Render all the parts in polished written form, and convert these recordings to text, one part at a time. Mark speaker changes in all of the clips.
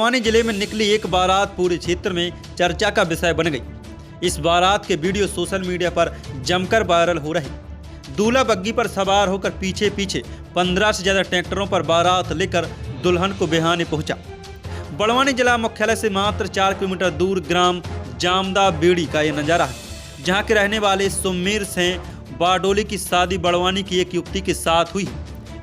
Speaker 1: बड़वानी जिले में निकली एक बारात पूरे क्षेत्र में चर्चा का विषय बन गई। इस बारात के वीडियो सोशल मीडिया पर जमकर वायरल हो रहे। दूल्हा बग्गी पर सवार होकर पीछे पीछे 15 से ज्यादा ट्रैक्टरों पर बारात लेकर दुल्हन को बिहाने पहुंचा। बड़वानी जिला मुख्यालय से मात्र 4 किलोमीटर दूर ग्राम जामदा बेड़ी का यह नजारा है, जहां के रहने वाले सुमीर सिंह बारडोली की शादी बड़वानी की एक युवती के साथ हुई।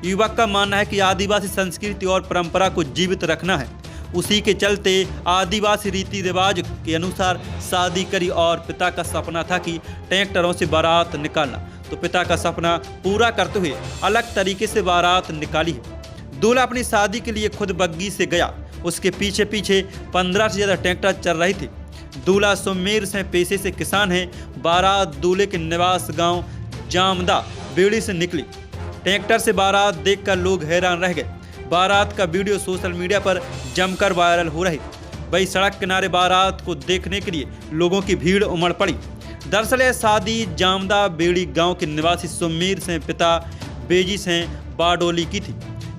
Speaker 1: युवक का मानना है कि आदिवासी संस्कृति और परंपरा को जीवित रखना है। उसी के चलते आदिवासी रीति रिवाज के अनुसार शादी करी और पिता का सपना था कि ट्रैक्टरों से बारात निकालना, तो पिता का सपना पूरा करते हुए अलग तरीके से बारात निकाली है। दूल्हा अपनी शादी के लिए खुद बग्गी से गया, उसके पीछे पीछे 15 से ज़्यादा ट्रैक्टर चल रहे थे। दूल्हा सुमीर सिंह पेशे से किसान है। बारात दूल्हे के निवास गांव जामदा बेड़ी से निकली। ट्रैक्टर से बारात देखकर लोग हैरान रह गए। बारात का वीडियो सोशल मीडिया पर जमकर वायरल हो रही। वही सड़क किनारे बारात को देखने के लिए लोगों की भीड़ उमड़ पड़ी। दरअसल यह शादी जामदा बेड़ी गांव के निवासी सुमीर सिंह पिता बेजी सिंह बारडोली की थी।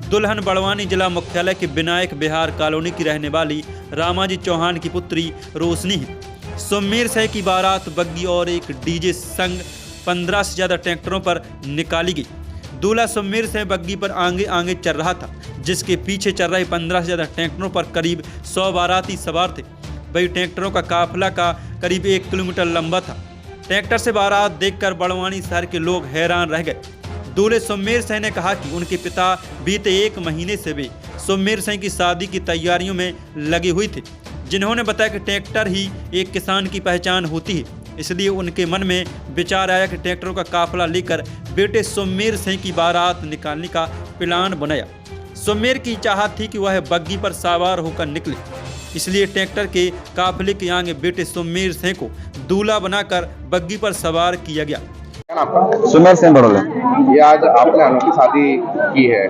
Speaker 1: दुल्हन बड़वानी जिला मुख्यालय के विनायक बिहार कॉलोनी की रहने वाली रामाजी चौहान की पुत्री रोशनी है। सुमीर सिंह की बारात बग्गी और एक डीजे संग 15 से ज़्यादा ट्रैक्टरों पर निकाली गई। दूल्हा सुमीर सिंह बग्गी पर आगे आगे चल रहा था, जिसके पीछे चल रहे 15 से ज़्यादा ट्रैक्टरों पर करीब 100 बाराती सवार थे। वही ट्रैक्टरों का काफिला का करीब 1 किलोमीटर लंबा था। ट्रैक्टर से बारात देखकर बड़वानी शहर के लोग हैरान रह गए। दूल्हे सुमीर सिंह ने कहा कि उनके पिता बीते 1 महीने से वे सुमीर सिंह की शादी की तैयारियों में लगे हुए थे, जिन्होंने बताया कि ट्रैक्टर ही एक किसान की पहचान होती है। इसलिए उनके मन में विचार आया कि ट्रैक्टरों का काफिला लेकर बेटे सुमीर सिंह की बारात निकालने का प्लान बनाया। सुमीर की चाहत थी कि वह बग्गी पर सवार होकर निकले, इसलिए ट्रैक्टर के काफिले के आगे बेटे सुमीर सिंह को दूल्हा बनाकर बग्गी पर सवार किया गया।
Speaker 2: सुमीर सिंह बड़ोले।
Speaker 3: ये आज आपने अनोखी शादी की है,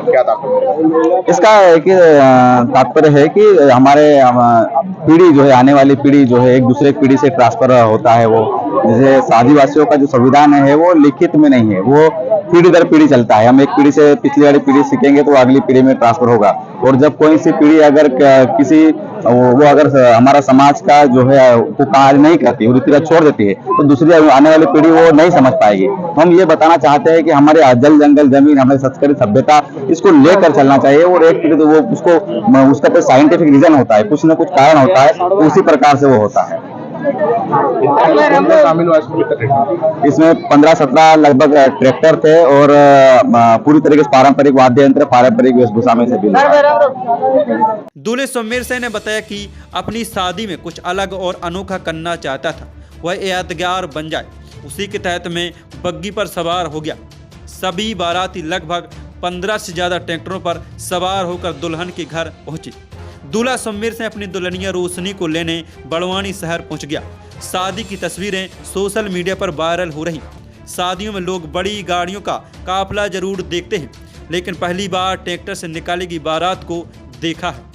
Speaker 3: क्या तात्पर्य?
Speaker 2: इसका एक तात्पर्य है कि हमारे पीढ़ी जो है, आने वाली पीढ़ी जो है एक दूसरे पीढ़ी से ट्रांसफर होता है। वो जैसे आदिवासियों का जो संविधान है वो लिखित में नहीं है, वो पीढ़ी दर पीढ़ी चलता है। हम एक पीढ़ी से पिछली वाली पीढ़ी सीखेंगे तो अगली पीढ़ी में ट्रांसफर होगा। और जब कोई सी पीढ़ी अगर किसी वो अगर हमारा समाज का जो है वो कार्य नहीं करती, वो रीति रिवाज छोड़ देती है, तो दूसरी आने वाली पीढ़ी वो नहीं समझ पाएगी। हम ये बताना चाहते हैं कि हमारे जल जंगल जमीन, हमारी संस्कृति सभ्यता, इसको लेकर चलना चाहिए। और एक पीढ़ी तो वो उसका कोई साइंटिफिक रीजन होता है, कुछ न कुछ कारण होता है, तो उसी प्रकार से वो होता है।
Speaker 3: शामिल हुआ
Speaker 2: इसमें 15-17 लगभग ट्रैक्टर थे और पूरी तरीके से पारंपरिक वाद्य यंत्र, पारंपरिक वेशभूषा में से भी।
Speaker 1: दूल्हे सुमीर सिंह ने बताया कि अपनी शादी में कुछ अलग और अनोखा करना चाहता था, वह यादगार बन जाए। उसी के तहत में बग्गी पर सवार हो गया। सभी बाराती लगभग 15 से ज़्यादा ट्रैक्टरों पर सवार होकर दुल्हन के घर पहुंचे। दूल्हा सुमीर सिंह अपनी दुल्हनिया रोशनी को लेने बड़वानी शहर पहुंच गया। शादी की तस्वीरें सोशल मीडिया पर वायरल हो रही। शादियों में लोग बड़ी गाड़ियों का काफिला जरूर देखते हैं, लेकिन पहली बार ट्रैक्टर से निकाली गई बारात को देखा है।